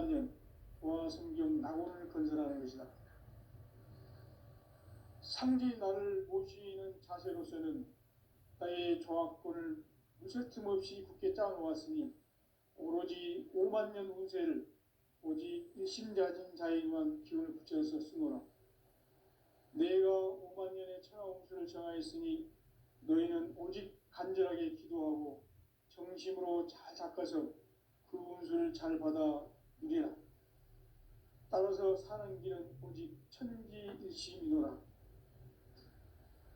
5만 년 도화성경 낙원을 건설하는 것이다. 상지 나를 모시는 자세로서는 나의 조합권을 무쇠틈 없이 굳게 짜놓았으니 오로지 5만 년 운세를 오직 일심자진 자에게만 기운을 붙여서 쓰노라. 내가 5만 년의 천하운수를 정하였으니 너희는 오직 간절하게 기도하고 정심으로 잘 닦아서 그 운수를 잘 받아 누리라. 따라서 사는 길은 오직 천지일심이노라.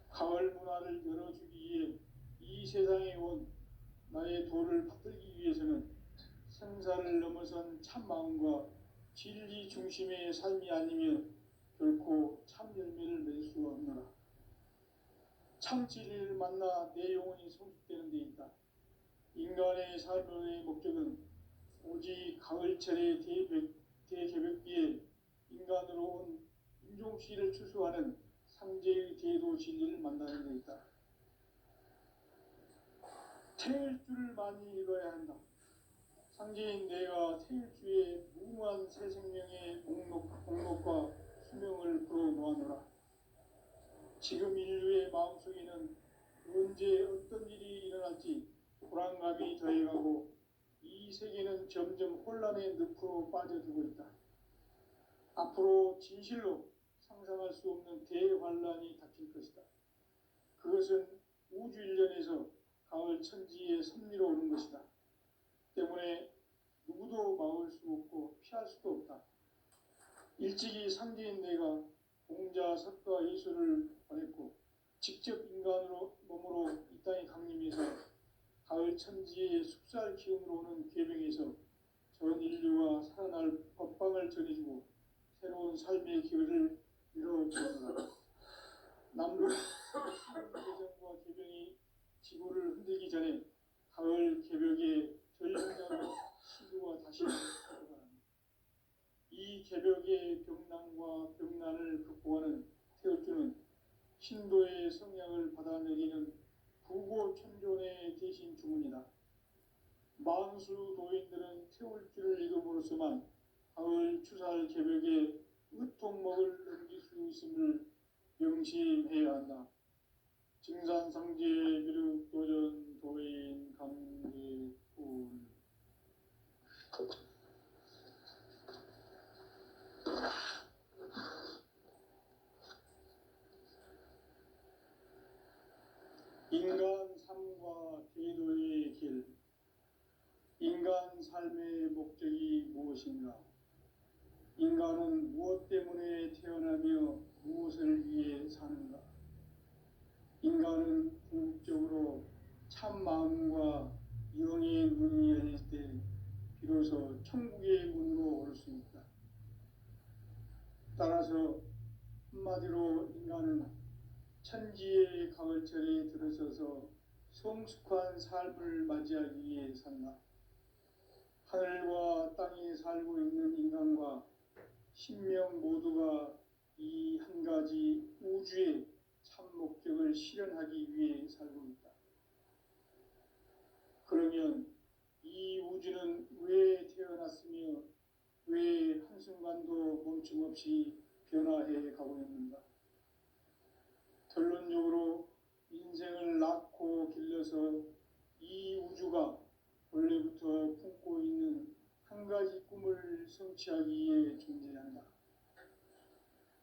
가을 문화를 열어주기 위해 이 세상에 온 나의 도를 받들기 위해서는 생사를 넘어선 참마음과 진리 중심의 삶이 아니면 결코 참 열매를 맺을 수가 없노라. 참 진리를 만나 내 영혼이 성숙되는 데 있다. 인간의 삶의 목적은 오직 가을철의 대개벽기에 인간으로 온 인종시를 추수하는 상제의 대도 진리를 만나는 데 있다. 태일주를 많이 읽어야 한다. 상제인 내가 태일주의 무궁한 새 생명의 목록과 수명을 풀어놓아노라. 지금 인류의 마음속에는 언제 어떤 일이 일어날지 불안감이 더해가고 이 세계는 점점 혼란의 늪으로 빠져들고 있다. 앞으로 진실로 상상할 수 없는 대환란이 닥칠 것이다. 그것은 우주 일련에서 가을 천지의 섭리로 오는 것이다. 때문에 누구도 막을 수 없고 피할 수도 없다. 일찍이 상제인 내가 공자, 석가, 예수를 보냈고 직접 인간으로 몸으로 이 땅에 강림해서 가을 천지의 숙살 기운으로 오는 계명에서 전 인류가 살아날 법방을 전해주고 새로운 삶의 기회를 열어주었노라. 남북 개정과 개병이 지구를 흔들기 전에 가을 개벽의 전령자로 시구가 다시 들어갑니다. 이 개벽의 병난과 병난을 극복하는 태울주는 신도의 성향을 받아내리는 부고천존의 대신 주문이다. 만수 도인들은 태울주를 읽음으로써만 가을 추살 개벽에 으통먹을 넘길 수 있음을 명심해야 한다. 증산상제 미륵도전 도인 강제군. 인간 삶과 대도의 길. 인간 삶의 목적이 무엇인가? 인간은 무엇 때문에 태어나며 무엇을 위해 사는가? 인간은 궁극적으로 참 마음과 영의 문이 열릴 때 비로소 천국의 문으로 올 수 있다. 따라서 한마디로 인간은 천지의 가을철에 들어서서 성숙한 삶을 맞이하기 위해 산다. 하늘과 땅에 살고 있는 인간과 신명 모두가 이 한 가지 우주의 참 목적을 실현하기 위해 살고 있다. 그러면 이 우주는 왜 태어났으며 왜 한순간도 멈춤없이 변화해 가고 있는가? 결론적으로 인생을 낳고 길러서 이 우주가 원래부터 품고 있는 한 가지 꿈을 성취하기 위해 존재한다.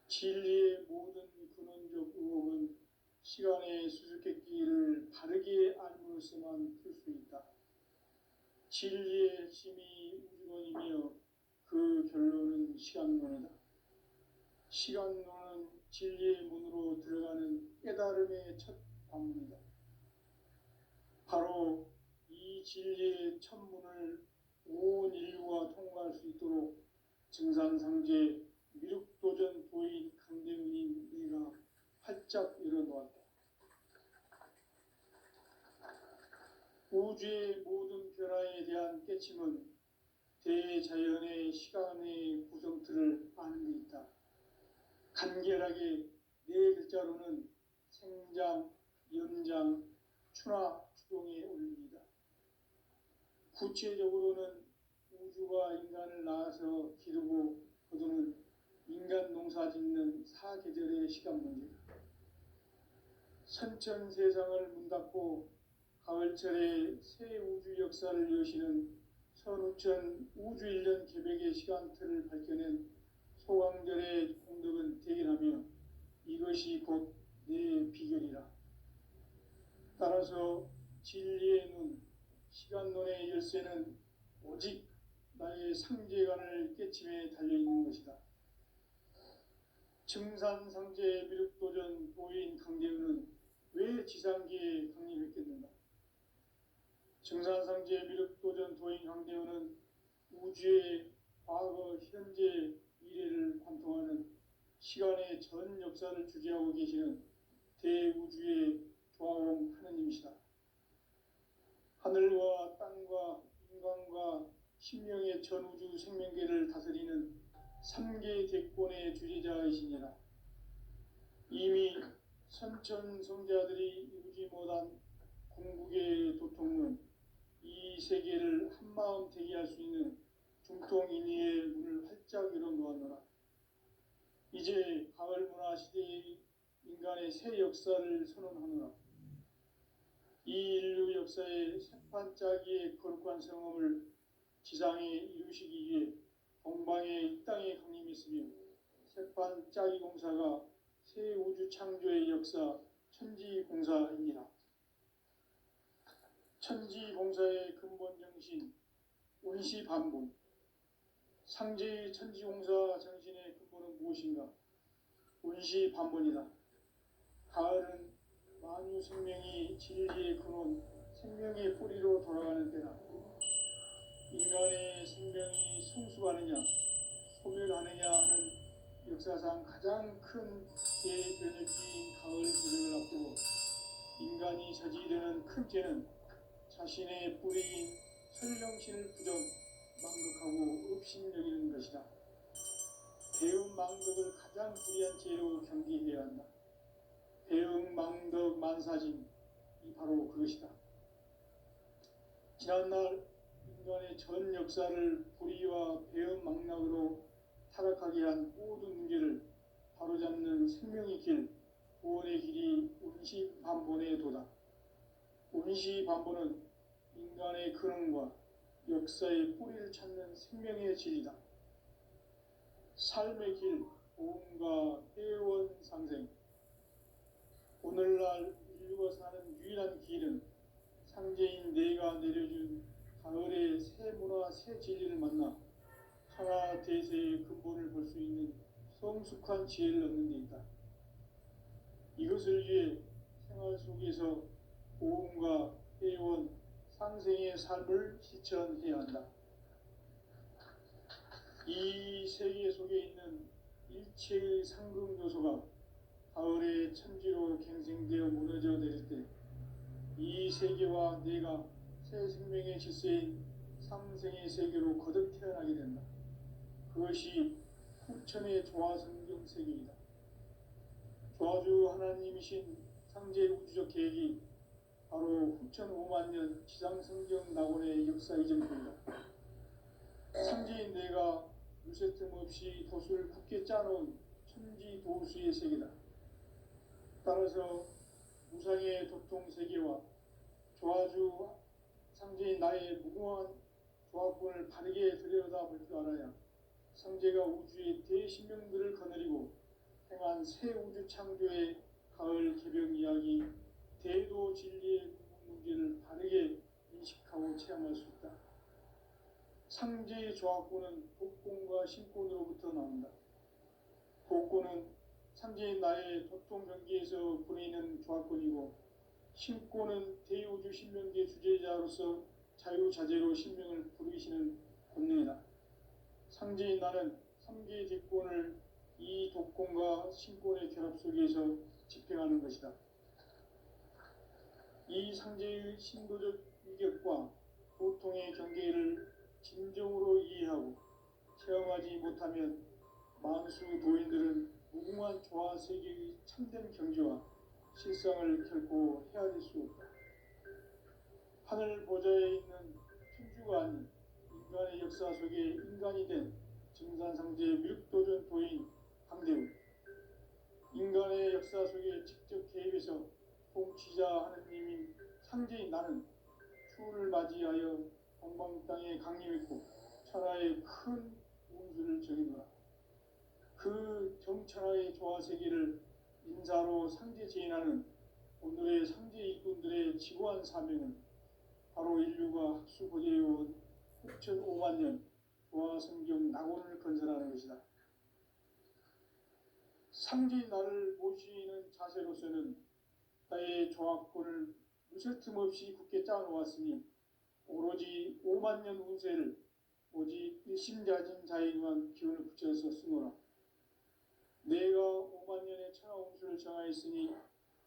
진리의 모든 근원적 의혹은 시간의 수수께끼를 바르게 알므로써만 풀 수 있다. 진리의 핵심이 우주론이며 그 결론은 시간론이다. 시간론은 진리의 문으로 들어가는 깨달음의 첫 방문이다. 바로 이 진리의 첫 문을 온 인류가 통과할 수 있도록 증산상제 미륵도전 도인 강대문인 내가 활짝 열어놓았다. 우주의 모든 변화에 대한 깨침은 대자연의 시간의 구성틀을 아는 데 있다. 간결하게 네 글자로는 생장, 연장, 추나, 추동의 원리이다. 구체적으로는 우주가 인간을 낳아서 기르고 거두는 인간 농사 짓는 사계절의 시간 문제다. 선천 세상을 문 닫고 가을철에 새 우주 역사를 여시는 선우천 우주일년 개백의 시간틀을 밝혀낸 소강절의 공덕은 대견하며 이것이 곧 내 비결이라. 따라서 진리의 눈, 시간론의 열쇠는 오직 나의 상제관을 깨침에 달려있는 것이다. 증산상제 미륵도전 도인 강대우는 왜 지상기에 강림했겠는가? 증산상제 미륵도전 도인 강대우는 우주의 과거, 현재, 미래를 관통하는 시간의 전 역사를 주재하고 계시는 대우주의 조화공 하느님이시다. 하늘과 땅과 인간과 신명의 전우주 생명계를 다스리는 삼계 대권의 주재자이시니라. 이미 선천 성자들이 이루지 못한 궁극의 도통론, 이 세계를 한마음 대기할 수 있는 중통인의의 문을 활짝 열어놓았노라. 이제 가을 문화 시대의 인간의 새 역사를 선언하노라. 이 인류 역사의 새판짜기의 거룩한 성험을 지상에 이루시기 위해 동방의 이 땅에 강림했으며 새판짜기 공사가 새 우주 창조의 역사 천지공사입니다. 천지공사의 근본 정신 운시반본. 상제의 천지공사 정신의 근본은 무엇인가? 운시반본이다. 가을은 만유 생명이 진리의 근원, 생명의 뿌리로 돌아가는 때다. 인간의 생명이 성숙하느냐, 소멸하느냐 하는 역사상 가장 큰 대변혁기인 가을 개백을 앞두고 인간이 저지르는 큰 죄는 자신의 뿌리인 설령신을 부정, 망극하고 업신여기는 것이다. 배움 망덕을 가장 불의한 죄로 경계해야 한다. 배움 망덕 만사진, 이 바로 그것이다. 지난날 인간의 전 역사를 불의와 배움 망락으로 타락하게 한 모든 문제를 바로잡는 생명의 길, 구원의 길이 운시반본의 도다. 운시반본은 인간의 근원과 역사의 뿌리를 찾는 생명의 진리다. 삶의 길, 보험과 회원 상생. 오늘날 인류가 사는 유일한 길은 상제인 내가 내려준 가을의 새 문화, 새 진리를 만나 천하 대세의 근본을 볼 수 있는 성숙한 지혜를 얻는 데 있다. 이것을 위해 생활 속에서 보험과 회원, 상생의 삶을 실천해야 한다. 이 세계 속에 있는 일체의 상금 요소가 가을의 천지로 갱생되어 무너져 내릴 때 이 세계와 내가 새 생명의 질서인 상생의 세계로 거듭 태어나게 된다. 그것이 후천의 조화성경 세계이다. 조화주 하나님이신 상제 우주적 계획이 바로 후천 5만년 지상성경 낙원의 역사의 전부이다. 상제인 내가 유세 틈 없이 도수를 굳게 짜놓은 천지 도수의 세계다. 따라서 무상의 도통 세계와 조화주 상제인 나의 무궁한 조화권을 바르게 들여다볼 줄 알아야 상제가 우주의 대신명들을 거느리고 행한 새 우주 창조의 가을 개벽 이야기, 대도 진리의 문제를 바르게 인식하고 체험할 수 있다. 상제의 조화권은 독권과 신권으로부터 나온다. 독권은 상제인 나의 도통 경계에서 보내는 조화권이고, 신권은 대우주 신명계 주제자로서 자유자재로 신명을 부르시는 권능이다. 상제인 나는 3개의 대권을 이 독권과 신권의 결합 속에서 집행하는 것이다. 이 상제의 신도적 위격과 보통의 경계를 진정으로 이해하고 체험하지 못하면 만수 도인들은 무궁한 조화 세계의 참된 경지와 실상을 결코 헤아릴 수 없다. 하늘 보좌에 있는 천주가 아닌 인간의 역사 속에 인간이 된 증산상제 미륵도전 도인 강대우. 인간의 역사 속에 직접 개입해서 통치자 하느님인 상제인 나는 추운을 맞이하여 동방 땅에 강림했고 천하의 큰 운수를 정해놓아 그 정천하의 조화세계를 인사로 상제 제인하는 오늘의 상제 일꾼들의 지고한 사명은 바로 인류가 학수고대해온 6,500만 년 조화성경 낙원을 건설하는 것이다. 상제인 나를 모시는 자세로서는 나의 조합권을 무쇠틈 없이 굳게 짜놓았으니 오로지 5만 년 운세를 오직 일심자진 자에게만 기운을 붙여서 쓰노라. 내가 5만 년의 천하 운수를 정하였으니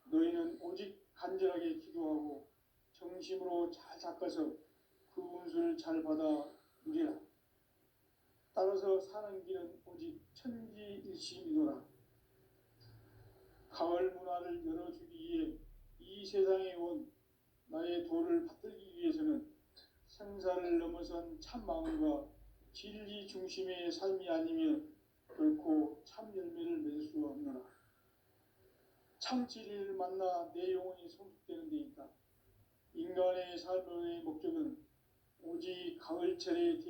너희는 오직 간절하게 기도하고 정심으로 잘 닦아서 그 운수를 잘 받아 누리라. 따라서 사는 길은 오직 천지일심이노라. 가을 문화를 열어주기 위해 이 세상에 온 나의 도를 받들기 위해서는 생사를 넘어선 참 마음과 진리 중심의 삶이 아니면 결코 참 열매를 맺을 수 없노라. 참 진리를 만나 내 영혼이 성숙되는 데 있다. 인간의 삶의 목적은 오직 가을철의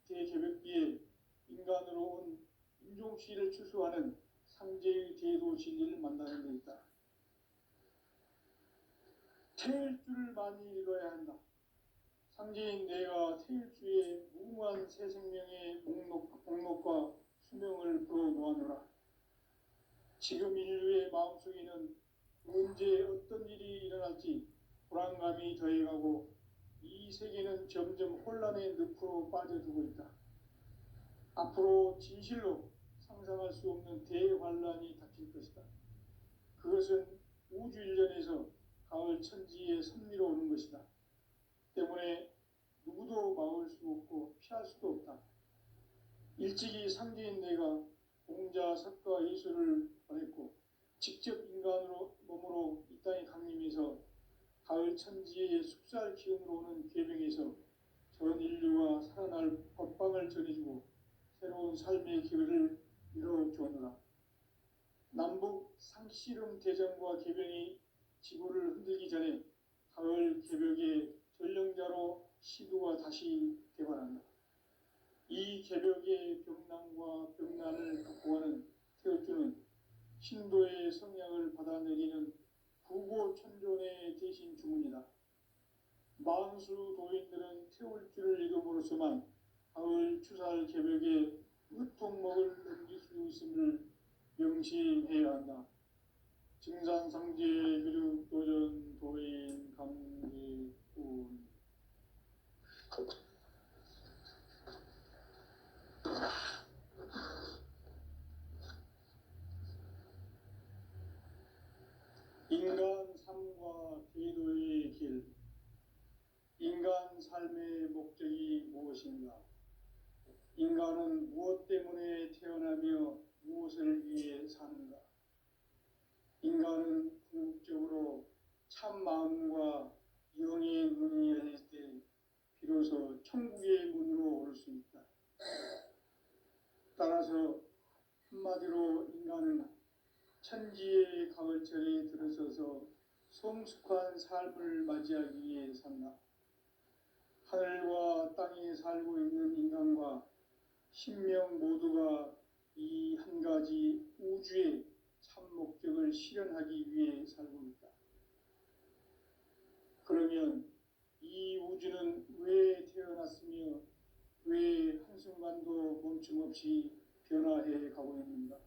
대개벽기에 인간으로 온 인종시를 추수하는 상제의 대도 진리를 만나는 데 있다. 태일주를 많이 읽어야 한다. 상제인 내가 태일주의 무궁한 새 생명의 목록과 수명을 불어놓아노라. 지금 인류의 마음속에는 언제 어떤 일이 일어날지 불안감이 더해가고 이 세계는 점점 혼란의 늪으로 빠져들고 있다. 앞으로 진실로 상상할 수 없는 대환란이 닥칠 것이다. 그것은 우주 일련에서 가을 천지에 선미로 오는 것이다. 때문에 누구도 막을 수 없고 피할 수도 없다. 일찍이 상제인 내가 공자, 석가, 예수를 보냈고 직접 인간으로 몸으로 이 땅에 강림해서 가을 천지의 숙살 기운으로 오는 계병에서 전 인류가 살아날 법방을 전해주고 새로운 삶의 기회를 이뤄주었노라. 남북 상씨름 대전과 계병이 지구를 흔들기 전에 가을 개벽의 전령자로 시두가 다시 개발한다. 이 개벽의 병난과 병난을 극복하는 태울주는 신도의 성향을 받아내리는 구고천존의 대신 주문이다. 만수 도인들은 태울주를 읽음으로써만 가을 추살 개벽의 으통목을 넘길 수 있음을 명심해야 한다. 증산상제 미륵도전 도인 강대훈. 인간 삶과 제도의 길. 인간 삶의 목적이 무엇인가? 인간은 무엇 때문에 태어나며 무엇을 위해 사는가? 인간은 궁극적으로 참 마음과 영의 문이 열릴 때 비로소 천국의 문으로 올 수 있다. 따라서 한마디로 인간은 천지의 가을철에 들어서서 성숙한 삶을 맞이하기 위해 산다. 하늘과 땅에 살고 있는 인간과 신명 모두가 이 한 가지 우주의 참 목적을 실현하기 위해 살고 있다. 그러면 이 우주는 왜 태어났으며 왜 한순간도 멈춤없이 변화해 가고 있는가?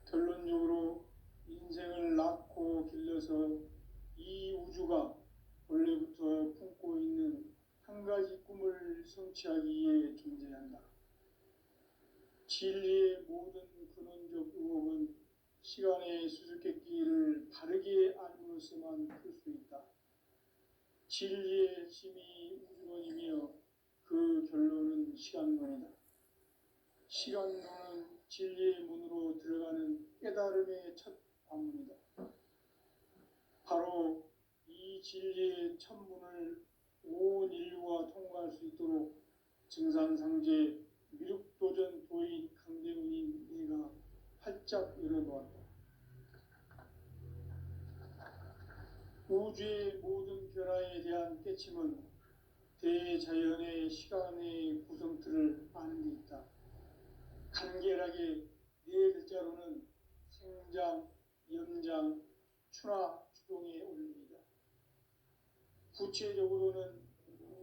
결론적으로 인생을 낳고 길러서 이 우주가 원래부터 품고 있는 한 가지 꿈을 성취하기 위해 존재한다. 진리의 모든 근원적 의혹은 시간의 수수께끼를 바르게 알므로써만 풀 수 있다. 진리의 핵심이 우주론이며 그 결론은 시간론이다. 시간론은 진리의 문으로 들어가는 깨달음의 첫 관문이다. 바로 이 진리의 첫 문을 온 인류가 통과할 수 있도록 증산상제 미륵도전 도인 강대훈이 내가 활짝 열어놓았다. 우주의 모든 변화에 대한 깨침은 대자연의 시간의 구성틀을 아는 데 있다. 간결하게 네 글자로는 생장, 연장, 추나 추동에 올립니다. 구체적으로는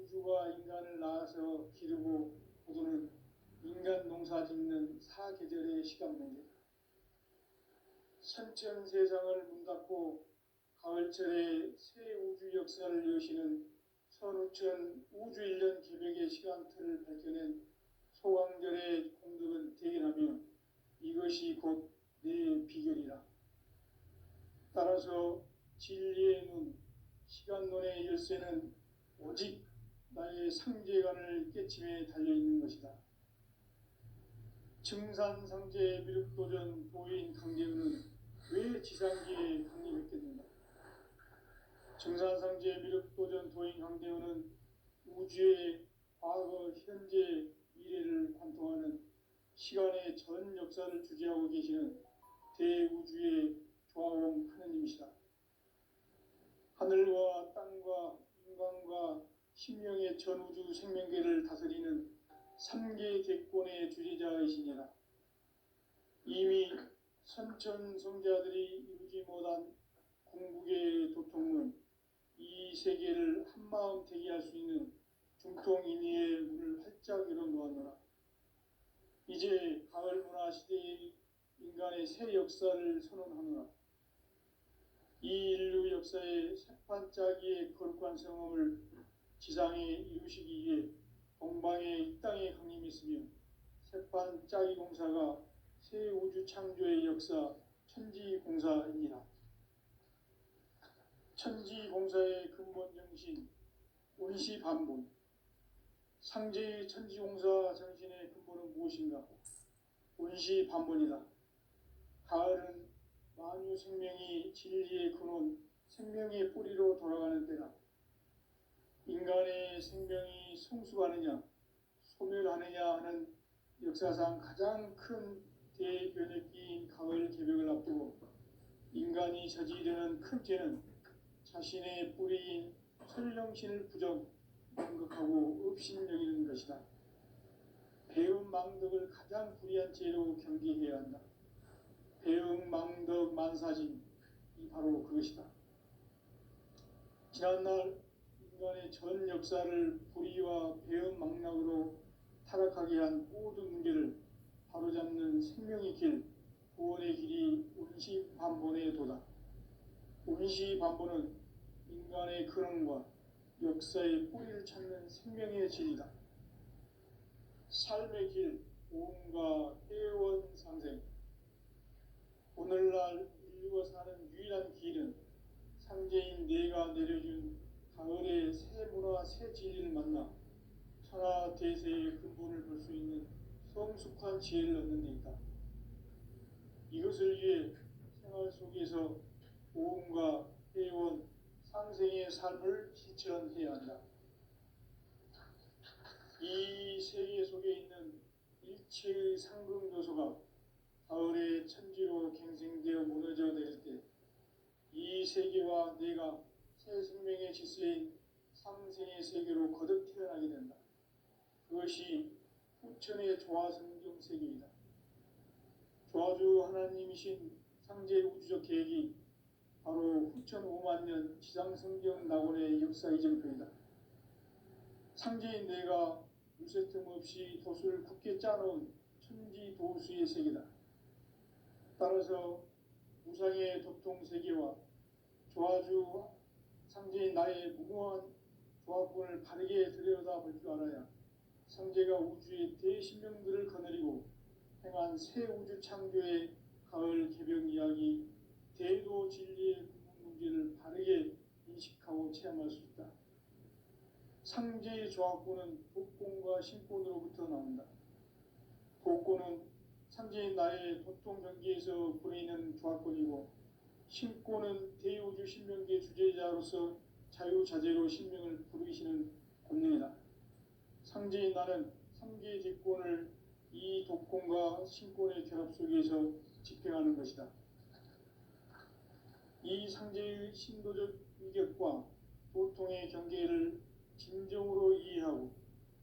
우주가 인간을 낳아서 기르고 거두는 인간 농사 짓는 사계절의 시간 문제다. 선천 세상을 문 닫고 가을철에 새 우주 역사를 여시는 선우천 우주일년 기백의 시간틀을 밝혀낸 소강절의 공덕은 대견하며 이것이 곧 내 비결이라. 따라서 진리의 눈, 시간론의 열쇠는 오직 나의 상제관을 깨침에 달려있는 것이다. 증산상제 미륵도전 도인 강대훈은 왜 지상기에 강림했겠는가? 증산상제 미륵도전 도인 강대훈은 우주의 과거, 현재, 미래를 관통하는 시간의 전 역사를 주재하고 계시는 대우주의 조화원 하느님이시다. 하늘과 땅과 인간과 신명의 전우주 생명계를 다스리는 3개 객권의 주재자이시니라. 이미 선천성자들이 이루지 못한 궁극의 도통은 이 세계를 한마음 되게 할 수 있는 중통인의의 문을 활짝 열어놓았노라. 이제 가을 문화 시대의 인간의 새 역사를 선언하노라. 이 인류 역사의 새판짜기의 거룩한 성험을 지상에 이루시기 위해 동방의 이 땅에 강림했으며 새판짜기 공사가 새 우주 창조의 역사 천지공사이니라. 천지공사의 근본 정신 운시반본. 상제의 천지공사 정신의 근본은 무엇인가? 운시반본이다. 가을은 만유 생명이 진리의 근원, 생명의 뿌리로 돌아가는 때다. 인간의 생명이 성숙하느냐, 소멸하느냐 하는 역사상 가장 큰 대변혁기인 가을 개벽을 앞두고 인간이 저지르는 큰 죄는 자신의 뿌리인 설령신을 부정망각하고 업신여기는 것이다. 배음 망덕을 가장 불의한 죄로 경계해야 한다. 배음 망덕 만사진이 바로 그것이다. 지난날 인간의 전 역사를 불의와 배음 망락으로 타락하게 한 모든 문제를 바로잡는 생명의 길, 구원의 길이 운시반본의 도다. 운시반본은 인간의 근원과 역사의 뿌리를 찾는 생명의 진리다. 삶의 길, 오음과 회원상생. 오늘날 인류가 사는 유일한 길은 상제인 내가 내려준 가을의 새 문화, 새 진리를 만나 천하 대세의 근본을 볼 수 있는 성숙한 지혜를 얻는 데 있다. 이것을 위해 생활 속에서 오음과 회원, 상생의 삶을 실천해야 한다. 이 세계 속에 있는 일체의 상금 요소가 가을의 천지로 갱생되어 무너져 내릴 때 이 세계와 내가 새 생명의 질서인 상생의 세계로 거듭 태어나게 된다. 그것이 후천의 조화성경 세계이다. 조화주 하나님이신 상제 우주적 계획이 바로 후천 5만 년 지상성경 낙원의 역사 이정표이다. 상제인 내가 유세 틈 없이 돛을 굳게 짜놓은 천지도수의 세계다. 따라서 무상의 도통 세계와 조화주 상제인 나의 무모한 조화권을 바르게 들여다볼 줄 알아야 상제가 우주의 대신명들을 거느리고 행한 새 우주 창조의 가을 개벽 이야기, 대도 진리의 근본 문제를 바르게 인식하고 체험할 수 있다. 상제의 조화권은 복권과 신권으로부터 나온다. 복권은 상제인 나의 도통 경계에서 보내는 조화권이고, 신권은 대우주 신명계 주제자로서 자유자재로 신명을 부르시는 권능이다. 상제 상제인 나는 삼계 직권을 이 독권과 신권의 결합 속에서 집행하는 것이다. 이 상제의 신도적 위격과 도통의 경계를 진정으로 이해하고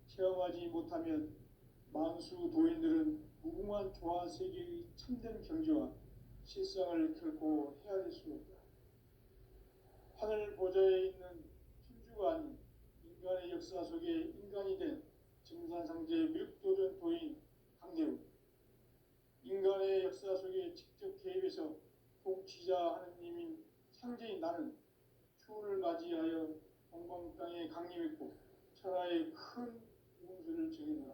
체험하지 못하면 만수 도인들은 무궁한 조화 세계의 참된 경지와 실상을 결코 헤아릴 수 없다. 하늘 보좌에 있는 천주가 아닌 인간의 역사 속에 인간이 된 증산상제 미륵도전 도인 강대우, 인간의 역사 속에 직접 개입해서 통치자 하느님인 상제인 나는 추운을 맞이하여 동방 땅에 강림했고 천하의 큰 운수를 정해노라.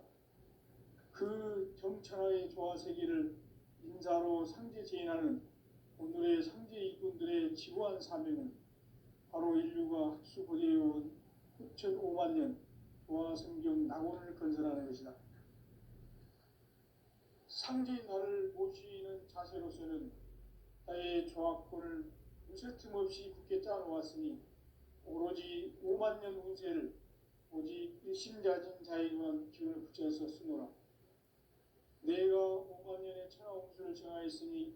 그 정천하의 조화 세계를 인사로 상제 제인하는 오늘의 상제 이꾼들의 지구한 사명은 바로 인류가 학수고대해온 9,500만 년 조화 성경 낙원을 건설하는 것이다. 상제인 나를 모시는 자세로서는 나의 조화권을 무쇠 틈 없이 굳게 짜놓았으니 오로지 5만 년 운세를 오직 일심자진 자에게만 기운을 붙여서 쓰노라. 내가 5만 년의 천하 운수를 정하였으니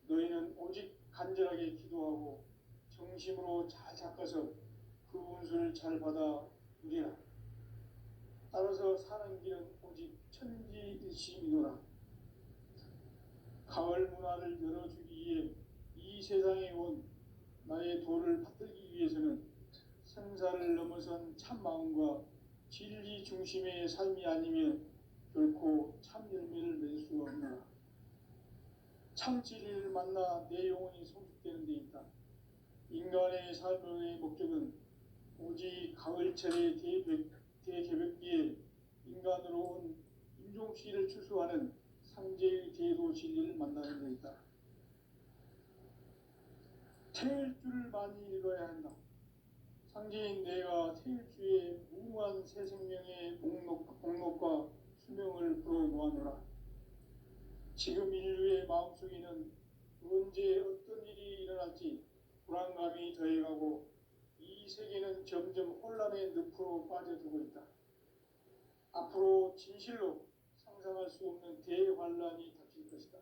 너희는 오직 간절하게 기도하고 정심으로 잘 닦아서 그 운수를 잘 받아 누리라. 따라서 사는 길은 오직 천지일심이노라. 가을 문화를 열어주기 위해 이 세상에 온 나의 도를 받들기 위해서는 생사를 넘어선 참 마음과 진리 중심의 삶이 아니면 결코 참 열매를 낼 수 없노라. 참 진리를 만나 내 영혼이 성숙되는 데 있다. 인간의 삶의 목적은 오직 가을철의 대개벽기에 인간으로 온 인종시를 추수하는 상제의 대도 진리를 만나는 데 있다. 태일 줄을 많이 읽어야 한다. 상제인 내가 태일주의 무궁한 새 생명의 목록과 수명을 풀어놓아노라. 지금 인류의 마음속에는 언제 어떤 일이 일어날지 불안감이 더해가고 이 세계는 점점 혼란의 늪으로 빠져들고 있다. 앞으로 진실로 상상할 수 없는 대환란이 닥칠 것이다.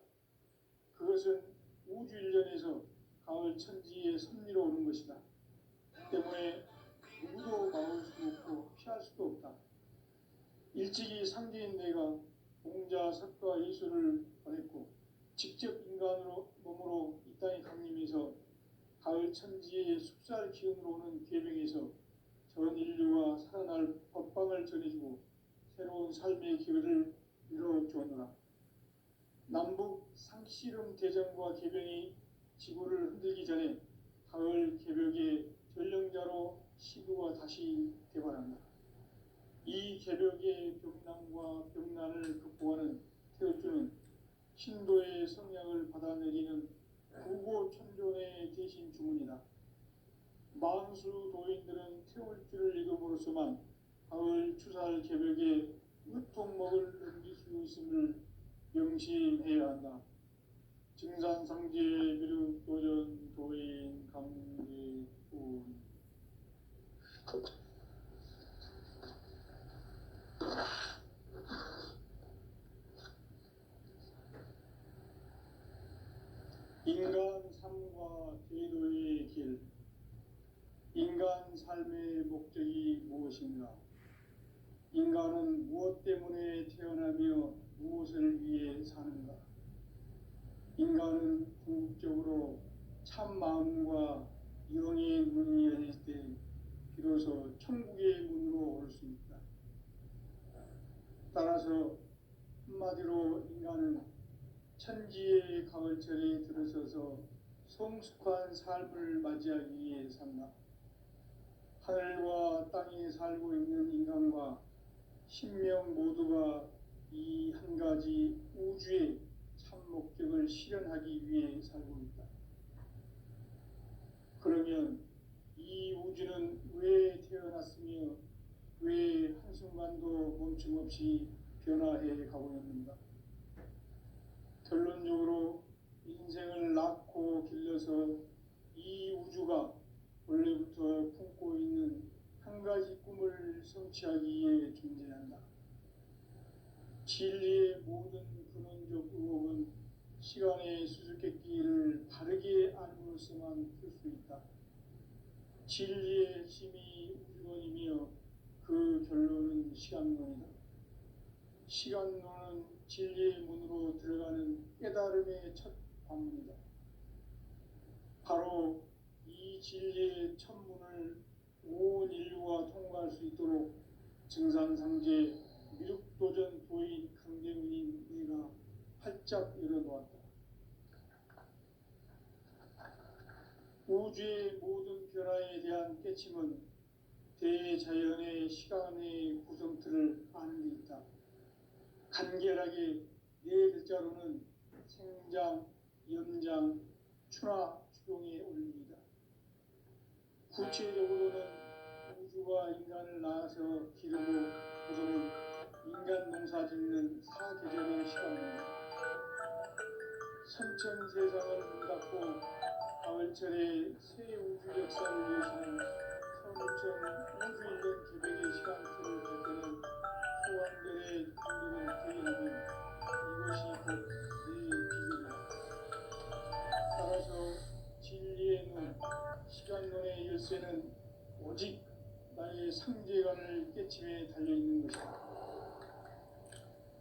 그것은 우주 일련에서 가을 천지의 섭리로 오는 것이다. 때문에 누구도 막을 수 없고 피할 수도 없다. 일찍이 상제인 내가 공자, 석가, 예수를 보냈고 직접 인간으로 몸으로 이 땅에 강림해서 가을 천지의 숲살 기운으로 오는 계명에서 전 인류와 살아날 법방을 전해주고 새로운 삶의 기회를 이뤄주었노라. 남북 상씨름 대전과 개병이 지구를 흔들기 전에 가을 개벽의 전령자로 시구가 다시 개발한다. 이 개벽의 병난과 병난을 극복하는 태울주는 신도의 성량을 받아내리는 구고천존의 대신 주문이다. 만수 도인들은 태울주를 읽음으로써만 가을 추살 개벽에 으통먹을 넘길 수 있음을 명심해야 한다. 증산상제 미륵도전 도인 강제훈. 인간 삶과 제도의 길. 인간 삶의 목적이 무엇인가? 인간은 무엇 때문에 태어나며 무엇을 위해 사는가? 인간은 궁극적으로 참 마음과 영의 문이 열릴 때 비로소 천국의 문으로 올 수 있다. 따라서 한마디로 인간은 천지의 가을철에 들어서서 성숙한 삶을 맞이하기 위해 산다. 하늘과 땅에 살고 있는 인간과 신명 모두가 이 한 가지 우주의 참 목적을 실현하기 위해 살고 있다. 그러면 이 우주는 왜 태어났으며 왜 한순간도 멈춤없이 변화해 가고 있는가? 결론적으로 인생을 낳고 길러서 이 우주가 원래부터 품고 있는 한 가지 꿈을 성취하기 위해 존재한다. 진리의 모든 근원적 의혹은 시간의 수수께끼를 바르게 알므로써만 풀 수 있다. 진리의 핵심이 우주론이며 그 결론은 시간론이다. 시간론은 진리의 문으로 들어가는 깨달음의 첫 관문이다. 바로 이 진리의 첫 문을 온 인류가 통과할 수 있도록 증산상제 미륵도전 도인 강대문인 내가 활짝 열어놓았다. 우주의 모든 변화에 대한 깨침은 대자연의 시간의 구성틀을 아는 데 있다. 간결하게 네 글자로는 생장, 연장, 추나 추동의 원리이다. 구체적으로는 우주가 인간을 낳아서 기르고 거두는 인간 농사 짓는 사계절의 시간입니다. 선천 세상을 문 닫고 가을철에 새 우주 역사를 여시는 서울천 우주 일년 개백의 시간틀을 볼 때는 소환들의 눈물은 뒤이라면 이것이 곧 내 비결이다. 따라서 진리의 눈, 시간론의 열쇠는 오직 나의 상제관을 깨침에 달려있는 것이다.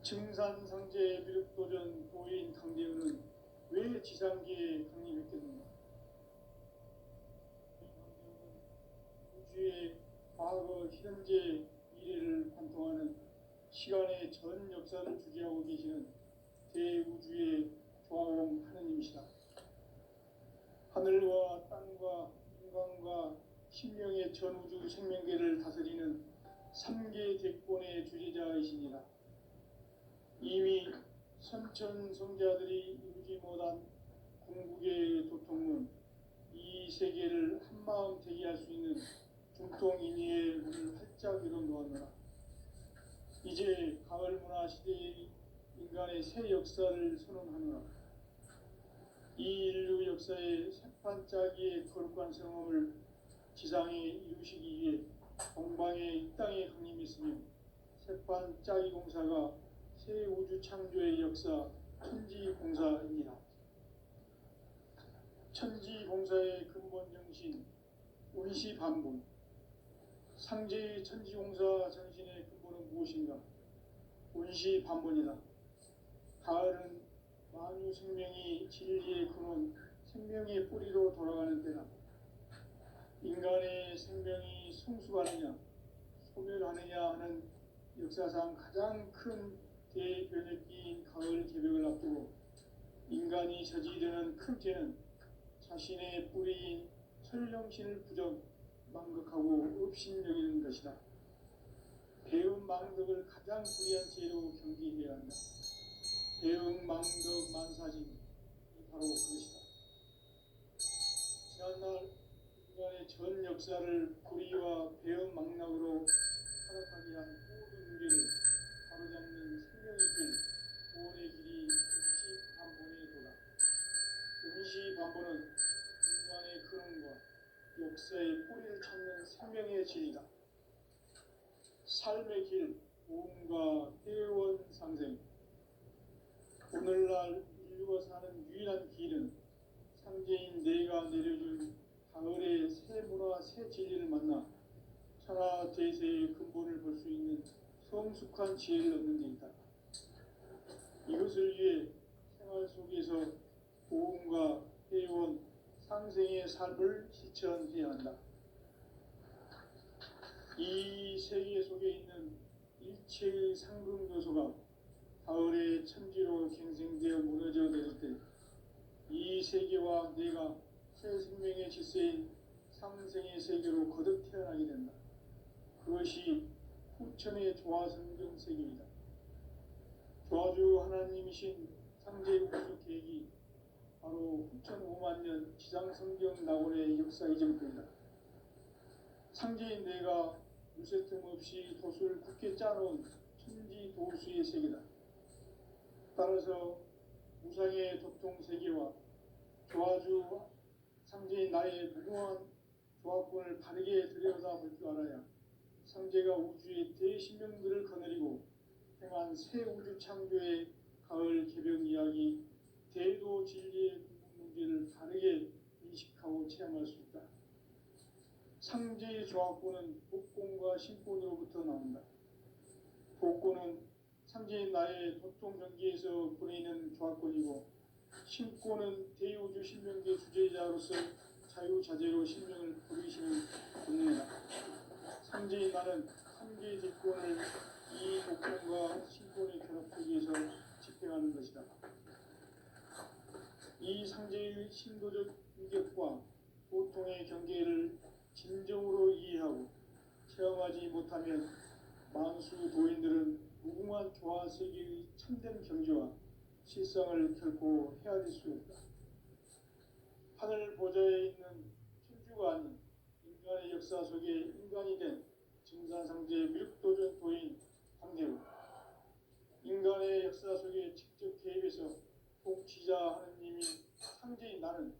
증산상제 미륵도전 도인 강대훈은 왜 지상계에 강림했겠는가? 우주의 과거, 현재, 미래를 관통하는 시간의 전 역사를 주재하고 계시는 대우주의 조화공 하느님이시다. 하늘과 땅과 인간과 신명의 전우주 생명계를 다스리는 3계 대권의 주재자이시니라. 이미 선천 성자들이 이루지 못한 궁극의 도통문, 이 세계를 한마음 되게 할 수 있는 중통인의의 문을 활짝 열어놓았노라. 이제 가을 문화 시대의 인간의 새 역사를 선언하노라. 이 인류 역사의 새판짜기의 거룩한 성험을 지상에 이루시기 위해 동방의 이 땅에 강림했으며 새판짜기 공사가 새 우주 창조의 역사 천지공사입니다. 천지공사의 근본 정신 운시반분. 상제의 천지공사 정신의 근본은 무엇인가? 운시반분이다. 가을은 만유 생명이 진리의 근원, 생명의 뿌리로 돌아가는 때다. 인간의 생명이 성숙하느냐, 소멸하느냐 하는 역사상 가장 큰 대변혁기인 가을 개벽을 앞두고 인간이 저지르는 큰 죄는 자신의 뿌리인 철령신을 부정, 망극하고 업신여기는 것이다. 배움 망덕을 가장 불의한 죄로 경계해야 한다. 배움 망덕 만사진, 바로 그것이다. 지난날 인간의 전 역사를 불의와 배움 망락으로 타락하게 한 모든 문제를 바로잡는 생명의 길, 구원의 길이 운시반본의 도다. 운시반본은 인간의 근원과 역사의 뿌리를 찾는 생명의 진리다. 삶의 길, 보험과 회원 상생. 오늘날 인류가 사는 유일한 길은 상제인 내가 내려준 가을의 새 문화, 새 진리를 만나 천하 대세의 근본을 볼 수 있는 성숙한 지혜를 얻는 데 있다. 이것을 위해 생활 속에서 보험과 회원, 상생의 삶을 실천해야 한다. 이 세계 속에 있는 일체의 상금 요소가 가을의 천지로 갱생되어 무너져 내릴 때 이 세계와 내가 새 생명의 질서인 상생의 세계로 거듭 태어나게 된다. 그것이 후천의 조화성경 세계이다. 조화주 하나님이신 상제 우주 계획이 바로 후천 5만 년 지상성경 낙원의 역사 이전부이다. 상제인 내가 유세 틈 없이 도수를 굳게 짜놓은 천지 도수의 세계다. 따라서 무상의 도통 세계와 조화주 상제인 나의 무궁한 조합권을 바르게 들여다볼 줄 알아야 상제가 우주의 대신명들을 거느리고 행한 위한 새 우주 창조의 가을 개벽 이야기, 대도 진리의 문제를 다르게 인식하고 체험할 수 있다. 상제의 조합권은 복권과 신권으로부터 나온다. 복권은 상제인 나의 도통 경기에서 보내는 조합권이고, 신권은 대우주 신명계 주제자로서 자유자재로 신명을 부리시는 본능이다. 상제인 나는 상제의 대권을 이 복권과 신권의 결합 속에서 집행하는 것이다. 이 상제의 신도적 인격과 보통의 경계를 진정으로 이해하고 체험하지 못하면 만수 도인들은 무궁한 조화 세계의 참된 경지와 실상을 결코 헤아릴 수 없다. 하늘 보좌에 있는 천주가 아닌 인간의 역사 속에 인간이 된 증산상제 밀도전 도인 황대로, 인간의 역사 속에 직접 개입해서 통치자 하느님인 상제인 나는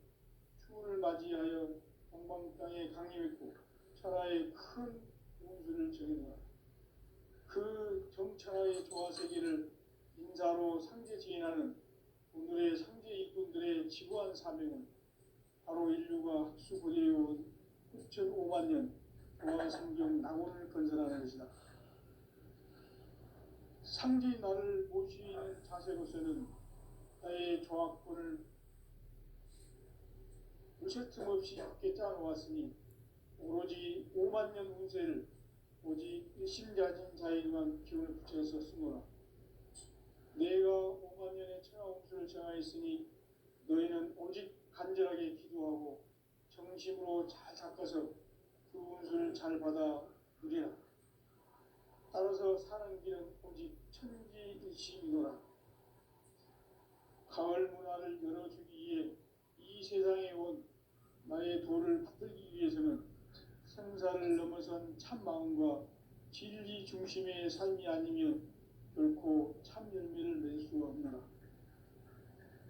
추운을 맞이하여 동방 땅에 강림했고 천하의 큰 운수를 정해놓아 그 정천하의 조화세계를 인사로 상제 지인하는 오늘의 상제 일꾼들의 지구한 사명은 바로 인류가 학수고대해온 9,500만 년 조화성경 낙원을 건설하는 것이다. 상제인 나를 모시는 자세로서는 나의 조합권을 무쇠 틈 없이 함께 짜놓았으니 오로지 5만 년 운세를 오직 일심가진 자에게만 기운을 붙여서 쓰노라. 내가 5만 년의 천하 운수를 정하였으니 너희는 오직 간절하게 기도하고 정심으로 잘 닦아서 그 운수를 잘 받아 누리라. 따라서 사는 길은 오직 천지일심이노라. 가을 문화를 열어주기 위해 이 세상에 온 나의 도를 받들기 위해서는 생사를 넘어선 참 마음과 진리 중심의 삶이 아니면 결코 참 열매를 낼 수 없노라.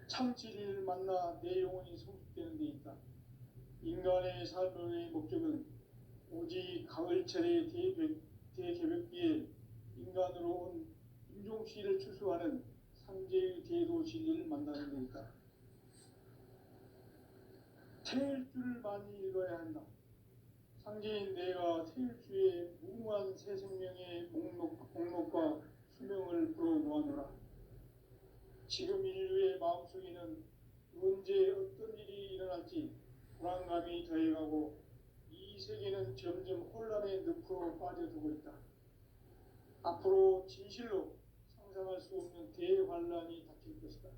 참 진리를 만나 내 영혼이 성숙되는 데 있다. 인간의 삶의 목적은 오직 가을철의 대개벽기에 인간으로 온 인종시를 추수하는 상제의 대도 진리를 만나는 데 있다. 태일주를 많이 읽어야 한다. 상제인 내가 태일주의 무궁한 새 생명의 목록과 수명을 불어놓아노라. 지금 인류의 마음속에는 언제 어떤 일이 일어날지 불안감이 더해가고 이 세계는 점점 혼란의 늪으로 빠져들고 있다. 앞으로 진실로 상상할 수 없는 대환란이 닥칠 것이다.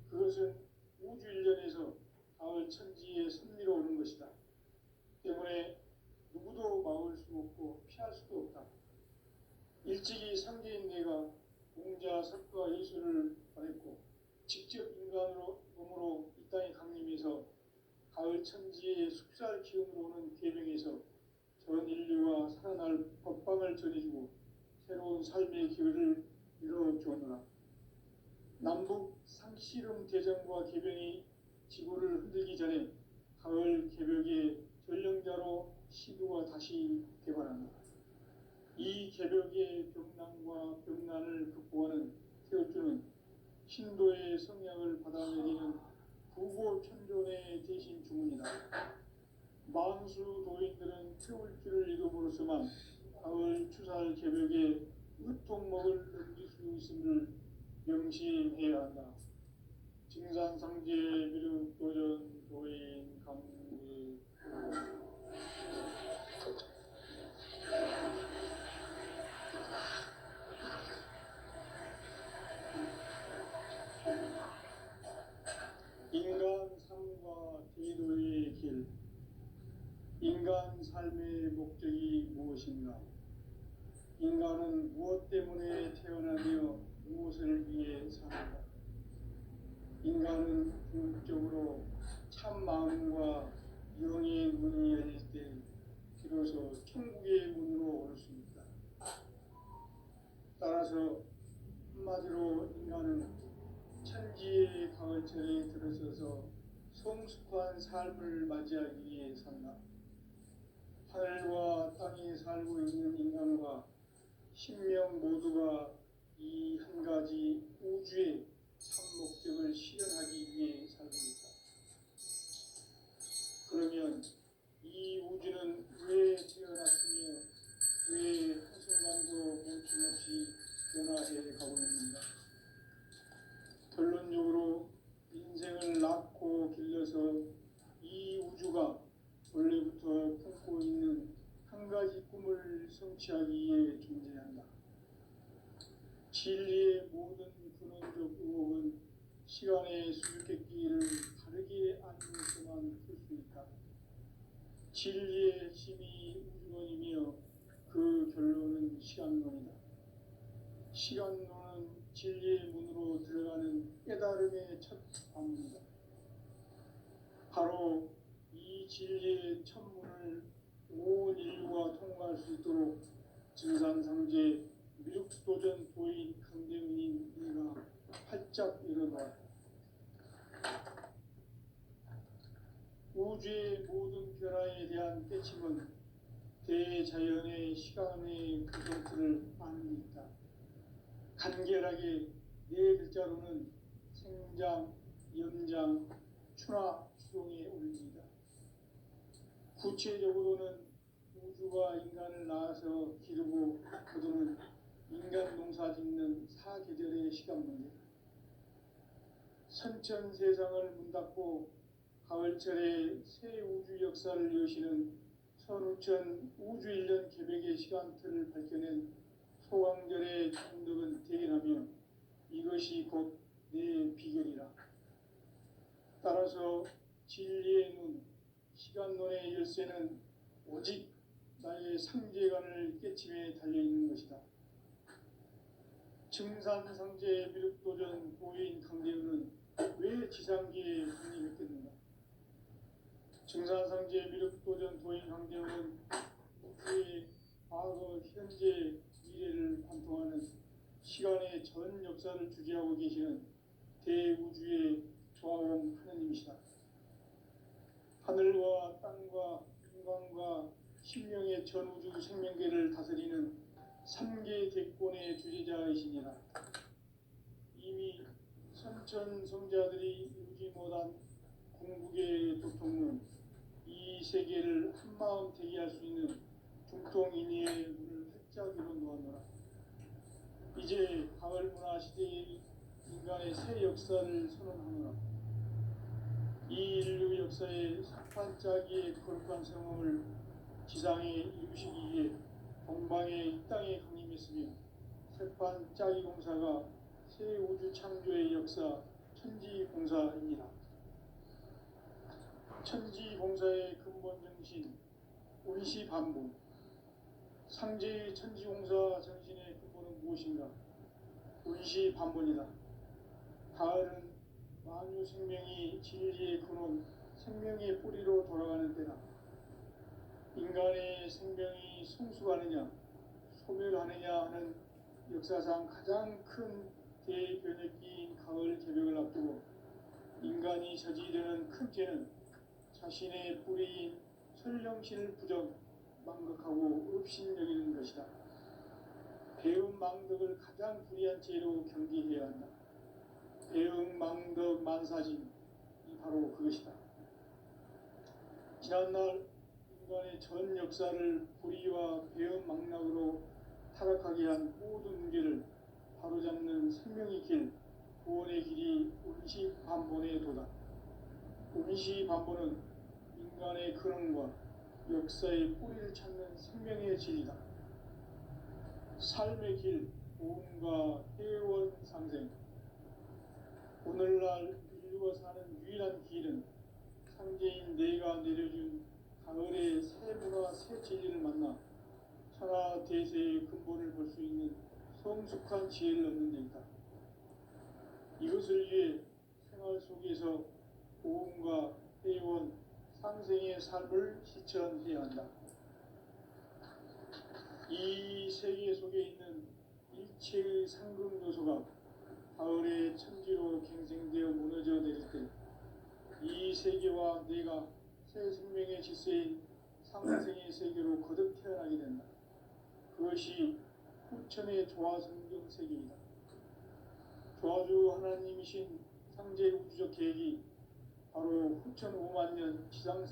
그것은 우주 일련에서 가을 천지의 섭리로 오는 것이다. 때문에 누구도 막을 수 없고 피할 수도 없다. 일찍이 상제인 내가 공자, 석가, 예수를 보냈고 직접 인간으로 몸으로 이 땅에 강림해서 가을 천지의 숙살 기운으로 오는 계명에서 전 인류가 살아날 법방을 전해주고 새로운 삶의 기회를 이뤄주었노라. 남북 상씨름 대전과 개병이 지구를 흔들기 전에 가을 개벽의 전령자로 시도가 다시 개발한다. 이 개벽의 병난과 병난을 극복하는 태울주는 신도의 성향을 받아내리는 부고천존의 대신 주문이다. 만수 도인들은 태울주를 이름으로서만 가을 추살 개벽의 으통목을 넘길 수 있음을 명심해야 한다. 증산상제 미륵도전 도인 강의 인간 삶과 대도의 길. 인간 삶의 목적이 무엇인가? 인간은 무엇 때문에 태어나며 무엇을 위해 사는가? 인간은 궁극적으로 참 마음과 영의 문이 열릴 때 비로소 천국의 문으로 올 수 있다. 따라서 한마디로 인간은 천지의 가을철에 들어서서 성숙한 삶을 맞이하기 위해 산다. 하늘과 땅에 살고 있는 인간과 신명 모두가 이 한 가지 우주의 참 목적을 실현하기 위해 살고 있다. 그러면 이 우주는 왜 태어났으며 왜 한순간도 멈춤없이 변화해 가고 있는가? 결론적으로 인생을 낳고 길러서 이 우주가 원래부터 품고 있는 한 가지 꿈을 성취하기 위해 존재한다. 진리의 모든 근원적 의혹은 시간의 수수께끼를 바르게 앉으면서만 풀 수 있다. 진리의 핵심이 우주론이며 그 결론은 시간론이다. 시간론은 진리의 문으로 들어가는 깨달음의 첫 관문이다. 바로 이 진리의 첫 문을 온 인류가 통과할 수 있도록 증산상제 미륵도전 도인 강대문인 이가 활짝 열어놓았다. 우주의 모든 변화에 대한 깨침은 대자연의 시간의 구성틀을 아는 데 있다. 간결하게 네 글자로는 생장, 연장, 추나 추동의 원리이다. 구체적으로는 우주가 인간을 낳아서 기르고 거두는 인간 농사 짓는 사계절의 시간 문제다. 선천 세상을 문 닫고 가을철에 새 우주 역사를 여시는 선우천 우주 1년 계획의 시간틀을 밝혀낸 소강절의 총덕은 대견하며 이것이 곧 내 비결이라. 따라서 진리의 눈, 시간론의 열쇠는 오직 나의 상제관을 깨침에 달려있는 것이다. 증산상제 미륵도전 도인 강대은은 왜 지상계에 군림했겠는가? 증산상제 미륵도전 도인 강대은은 우주의 과거, 현재, 미래를 관통하는 시간의 전 역사를 주재하고 계시는 대우주의 조화원 하느님이시다. 하늘과 땅과 인간과 신명의 전우주 생명계를 다스리는 3계 대권의 주재자이시니라. 이미 선천 성자들이 이루지 못한 궁극의 도통론, 이 세계를 한마음 대기할 수 있는 중통인의의 문을 활짝 열어놓았노라. 이제 가을 문화 시대의 인간의 새 역사를 선언하노라. 이 인류 역사의 석판짜기의 거룩한 성험을 지상에 이루시기 위해 동방의 이 땅에 강림했으며 석판짜기 공사가 새 우주 창조의 역사 천지공사입니다. 천지공사의 근본 정신 운시반복. 상제의 천지공사 정신의 근본은 무엇인가? 운시반복이다. 가을은 만유 생명이 진리의 근원, 생명의 뿌리로 돌아가는 때다. 인간의 생명이 성숙하느냐, 소멸하느냐 하는 역사상 가장 큰 대변혁기인 가을 개벽을 앞두고 인간이 저지르는 큰 죄는 자신의 뿌리인 설령신을 부정, 망각하고 업신여기는 것이다. 배움 망덕을 가장 불의한 죄로 경계해야 한다. 배움 망덕 만사진이 바로 그것이다. 지난날 인간의 전 역사를 불의와 배움 망락으로 타락하게 한 모든 문제를 바로잡는 생명의 길, 구원의 길이 운시반본의 도다. 운시반본은 인간의 근원과 역사의 뿌리를 찾는 생명의 진리다. 삶의 길, 보험과 회원 상생. 오늘날 인류가 사는 유일한 길은 상제인 내가 내려준 가을의 새 문화, 새 진리를 만나 천하 대세의 근본을 볼 수 있는 성숙한 지혜를 얻는 데 있다. 이것을 위해 생활 속에서 보험과 회원, 상생의 삶을 실천해야 한다. 이 세계 속에 있는 일체의 상급 요소가 가을의 천지로 갱생되어 무너져 내릴 때 이 세계와 내가 새 생명의 질서인 상생의 세계로 거듭 태어나게 된다. 그것이 후천의 조화성경 세계이다. 도와주 하나님이신 상제 우주적 계획이 바로 후천 5만 년 지상